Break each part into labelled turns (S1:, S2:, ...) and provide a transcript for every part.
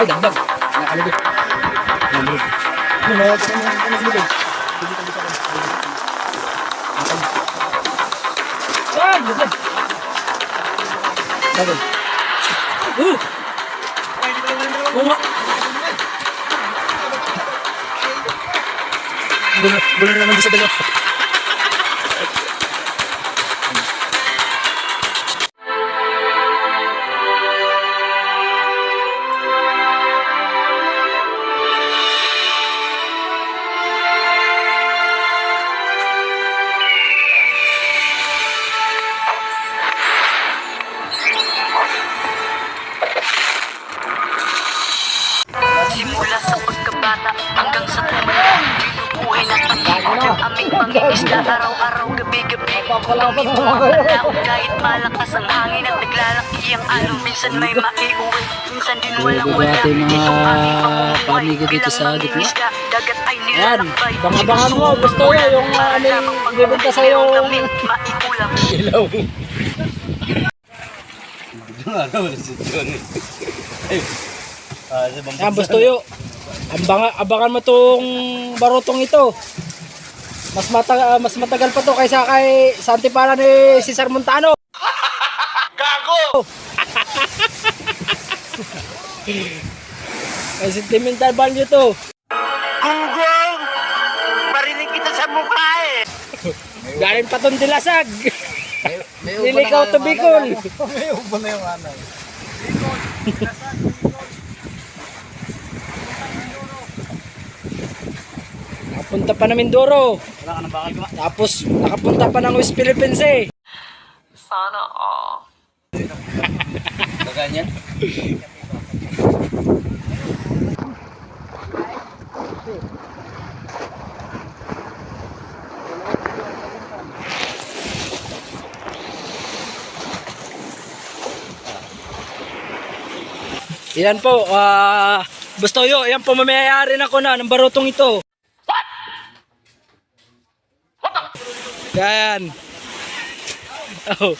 S1: Ay, dagdag. Nakalibig. Nakalibig. Ano na? Nakalibig. Ah, dagdag. Dagdag. Bunga. Bunga naman sa dalawa.
S2: Simula sa pagkabata hanggang sa tumanda, binubuhay ng pag-ibig ang aming pangingisda. Araw-araw, gabi-gabi, kami pumapalaw. Kahit malakas ang hangin at naglalaki ang alon, minsan may maiuwi, minsan din walang wala. Itong aming pamumuhay bilang mangingisda, dagat ay nilalakbay.
S1: Bang-abangan mo, gusto ko yung ibibenta sa'yo
S2: kami maiulam.
S1: ilaw. Yan, Bustoyo. Abangan mo tong barotong ito. Mas matagal pa to kaysa kay sa antipala ni Cesar Montano. Gago! May sentimental value to.
S2: Gunggong! Marinig kita sa mukha eh!
S1: Galing pa tong dilasag. Nilikaw to Bicol.
S3: May ubo na yung anay.
S1: Nakapunta pa na Mindoro.
S3: Wala ka ng bakal ko.
S1: Tapos nakapunta pa ng West Philippines eh.
S2: Sana
S3: Kaganyan.
S1: Yan po, Bustoyo, yan po mamayayari na ko na ng barotong ito. Yan. Oh.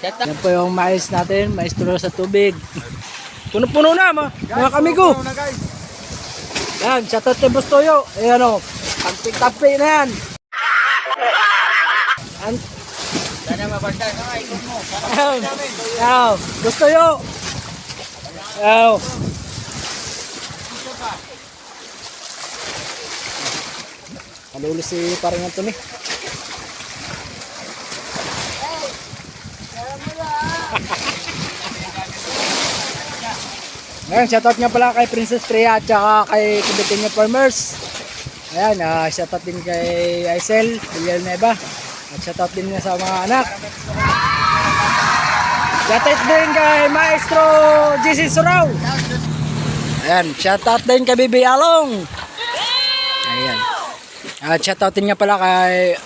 S1: Yan po yung mais natin, maestro sa tubig. Puno-puno na mga kamigo. Yan, shoutout kay Bustoyo. Ayan o, tampik-tampik na yan.
S3: Sana mabagdag ang ikot mo.
S1: Yan, Bustoyo. Yan. Kalulo si parang Anthony. Ngayon, shoutout nga pala kay Princess Priya at saka kay Kibitinyo Farmers. Ayan, shoutout din kay Aisel Villanueva. At shoutout din nga sa mga anak. Shoutout din kay Maestro JC Suraw. Ayan, shoutout din kay Bibi Along. Ayan. At shoutout din nga pala kay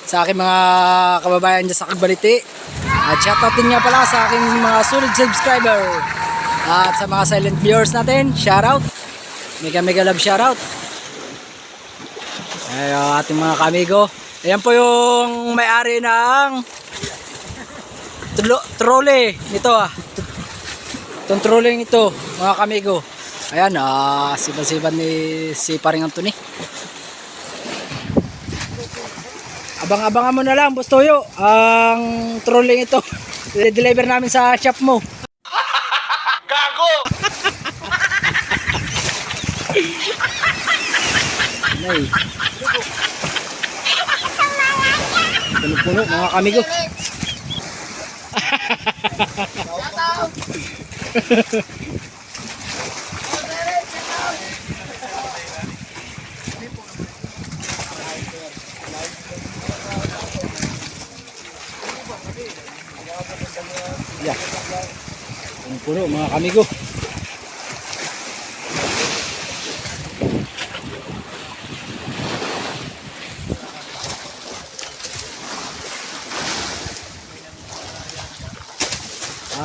S1: sa aking mga kababayan dyan sa Cagbaliti. At shoutout din nga pala sa aking mga solid subscriber. At sa mga silent viewers natin, shoutout. Mega love shoutout. Ayan, ating mga kamigo. Ayan po yung may-ari ng trolley nito Itong trolling ito, mga kamigo. Ayan, siban-siban ni si paring Anthony. Abang-abangan mo na lang, Bustoyo, ang trolling ito. I-deliver namin sa shop mo. Gago! Nay. Puno-puno, mga kamigo. Yeah. Puno mga kamigo.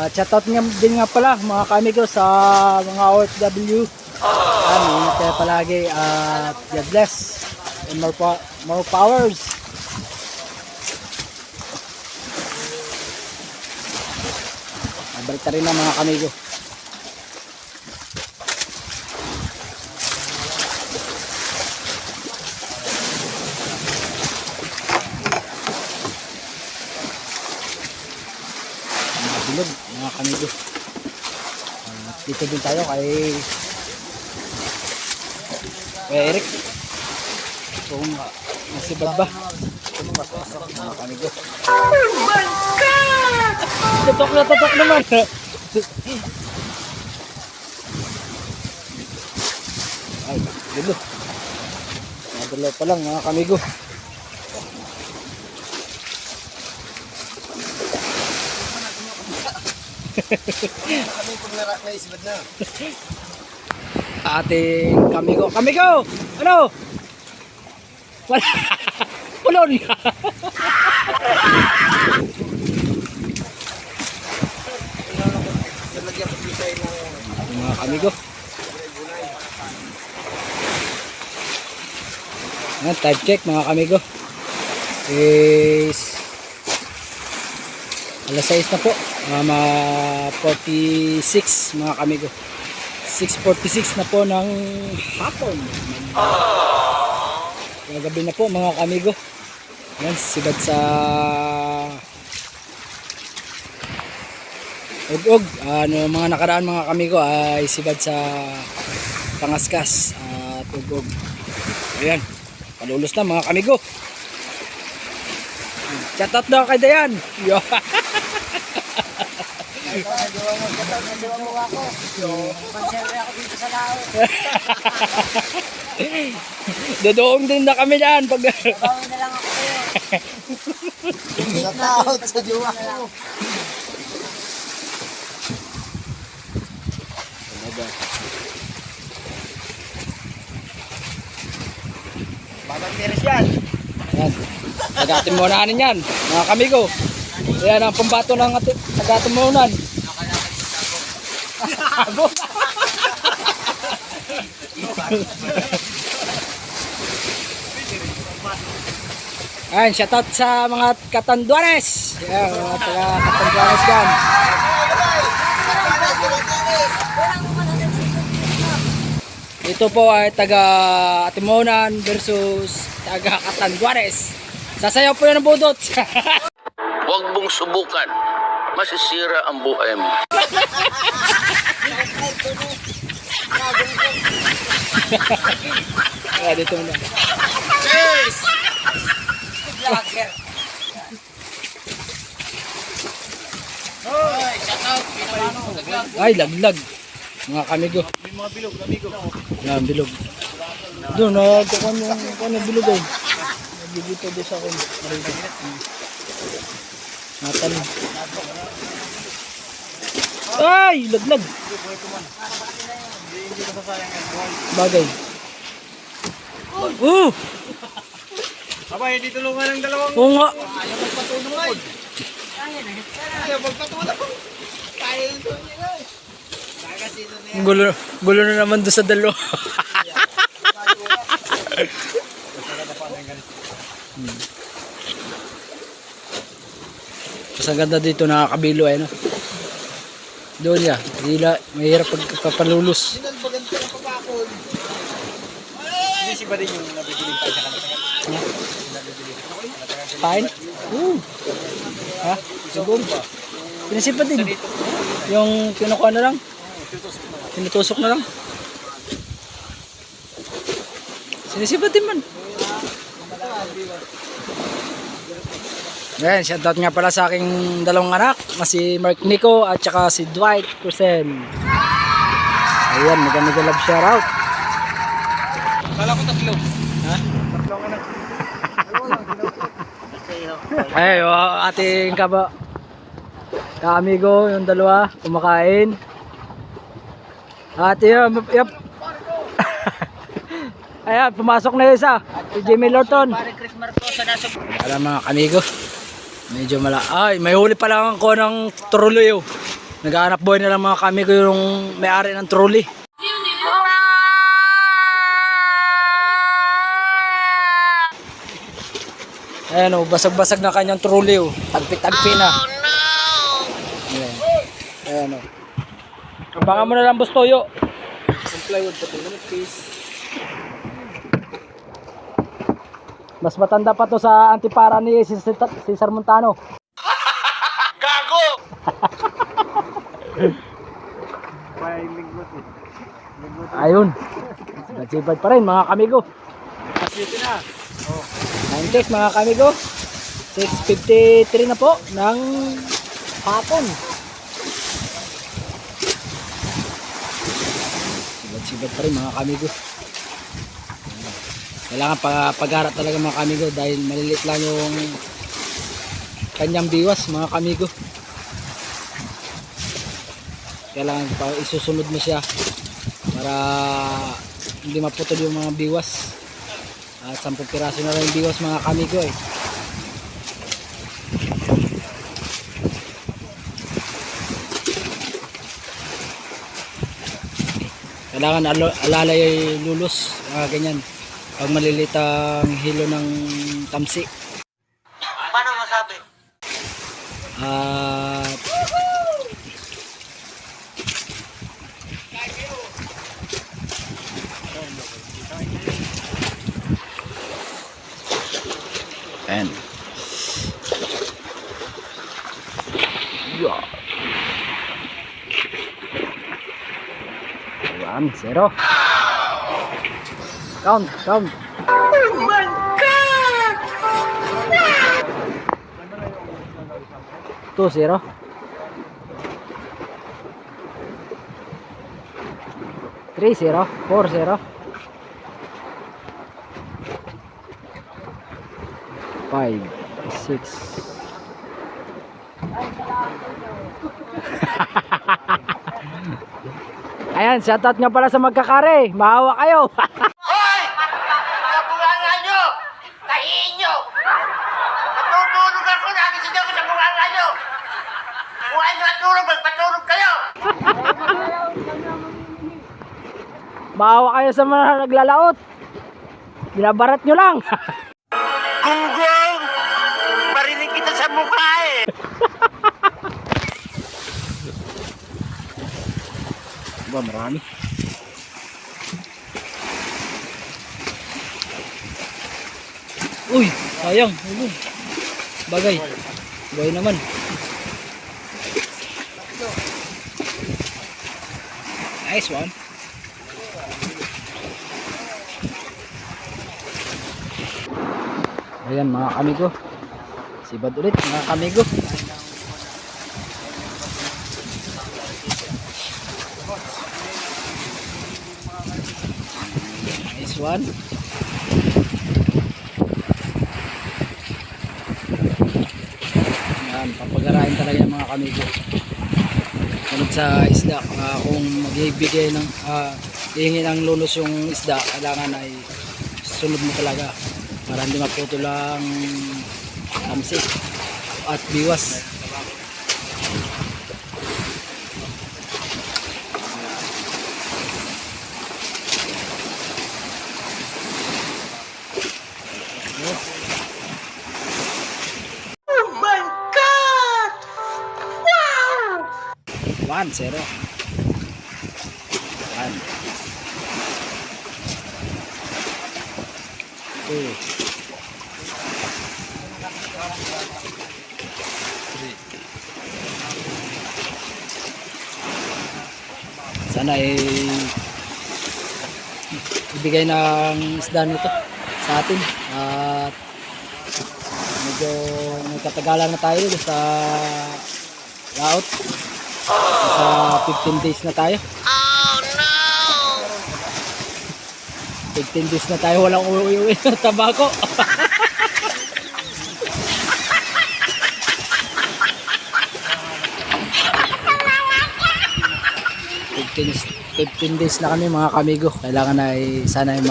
S1: Shoutout din nga pala mga kamigo sa mga OFW. Ingat kayo palagi at God bless and more powers. Balik na rin na mga kamigo. mga kamigo. Dito din tayo kay Eric. Kung nasibad ba? Mga kamigo. Oh my God! Tutok naman. Ay, dulo. Nadalo pa lang mga kamigo. Ating kamigo. Kamigo! Ano? Wala. Pulon. Mga kamigo. Ayan, time check mga kamigo. Is alas 6 na po. 46 mga kamigo. 6:46 na po ng hapon. Gabi na po mga kamigo. Ayan, sibad sa ug-ug. Mga nakaraan mga kamigo ay sibad sa Pangaskas at ug-ug. Ayan, palulos na mga kamigo. Chatot daw kay Dayan. Dodoong din na kami dyan pag
S4: Bawin na lang ako sa'yo.
S3: Shoutout sa jowa ko. Batang tiris yan.
S1: yan. Tagatin mo nanin yan mga kamigo. Yan ang pambato ng tagatin mo nan. Ayan, shoutout sa mga Katanduanes. Ayan, mga taga Katanduanes dyan. Ito po ay taga Atimonan versus taga Katanduanes. Sasayaw po yun ng budot.
S5: Huwag mong subukan. Masisira ang buhay mo.
S1: Ayan, dito na.
S4: Vlogger.
S1: Ay, laglag. Mga kamigo.
S3: May mga bilog, amigo.
S1: Yan, bilog. Doon, nagkukan yung bilog ay. Nagigito doon sa akin. Natanim. Ay, laglag. Bagay.
S3: Aba, hindi tulungan ng dalawang.
S1: Oo nga.
S3: Ayaw magpatulong. Ayaw magpatulong. Kaya ito nila.
S1: Gulo na naman doon sa dalo. Mas ang ganda dito nakakabilo ay no. Doon ya, dila, mahirap pagpapalulos.
S3: Hindi si ba din yung nabibiling pa sa kanila?
S1: Pain? Ha? Siguro ba? Pinasipa din. Yung kinukuha na lang. Tinutusok na lang. Sinisipa din man. Ayan, shoutout nga pala sa aking dalawang anak na si Mark Nico at saka si Dwight Cruzen. Ayan, mega love shoutout.
S3: Kala ko tatlo.
S1: Ha?
S3: Tatlong anak.
S1: Ay, ating ka-amigo, yung dalawa, kumakain. At yun, yep. Ayan, pumasok na yung isa, si Jimmy Lorton.
S4: Pare Chris Marcosa nasa
S1: Alam mga kamigo, medyo ay, may huli pa lang ako ng trolley. Oh. Naghahanap buhay na lang mga kamigo yung may-ari ng trolley. Ayan o, basag-basag na kanyang trolley o. Tagpi-tagpi na. Ayan. Ayan o. Abangan mo na lang Bustoyo.
S3: Ang plywood pa ito. Please.
S1: Mas matanda pa to sa antipara ni Cesar Montano.
S5: Gago!
S3: May linggot eh.
S1: Ayun. Sipad pa rin mga kamigo.
S3: Dito na.
S1: 9 mga kamigo. 6:53 na po ng hapon. Sibad pa rin mga kamigo. Kailangan pag-arat talaga mga kamigo dahil malilit lang yung kanyang biwas mga kamigo. Kailangan isusunod mo siya para hindi maputol yung mga biwas. At 10 piraso na lang yung biwas mga kamigo eh. Kailangan alalay lulos, ganyan. Pag malilit ang hilo ng tamsi.
S4: Paano masabi?
S1: At and yeah. 1-0. Count.
S2: Oh my God!
S1: 2-0. 3-0. 4-0. 5-6. Ayan, shoutout nga pala sa magkakare. Maawa kayo.
S5: Hoy! Mga bunganga nyo! Tahiin nyo! Natutulog ako, nagising ako sa bunganga nyo! Kung ano natulog, magpatulog kayo!
S1: Maawa kayo sa mga naglalaot. Binabarat nyo lang.
S5: Gunggong! Marinig kita sa mukha eh!
S1: Ba, marami. Uy, sayang. Ayun. Bagay. Bagay naman. Nice one. Ayan mga kamigo. Sibad ulit mga kamigo. Nice one. Ayan, papagarain talaga yung mga kamigo. Sunod sa isda, kung magbibigay ng hihingi ng lulos yung isda, kailangan ay sunod mo talaga para hindi maputol ang tamsi at biwas.
S2: Oh my God! Wow!
S1: 1-0. 1. Two. 3. Sana ibigay ng isda nito sa atin at medyo nagkatagalan na tayo sa laot. Sa 15 days na tayo.
S5: Oh no!
S1: 15 days na tayo walang uwi ng tabako. 15 days na kami mga kamigo. Kailangan ay sana ay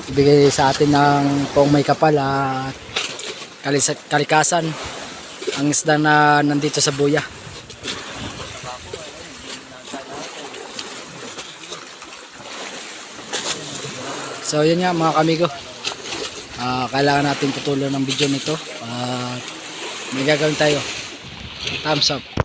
S1: ibigay sa atin ng pong may kapal at kalikasan ang isda na nandito sa buya. So yun nga mga kamigo, kailangan natin tutuloy ng video nito at may gagawin tayo. Thumbs up.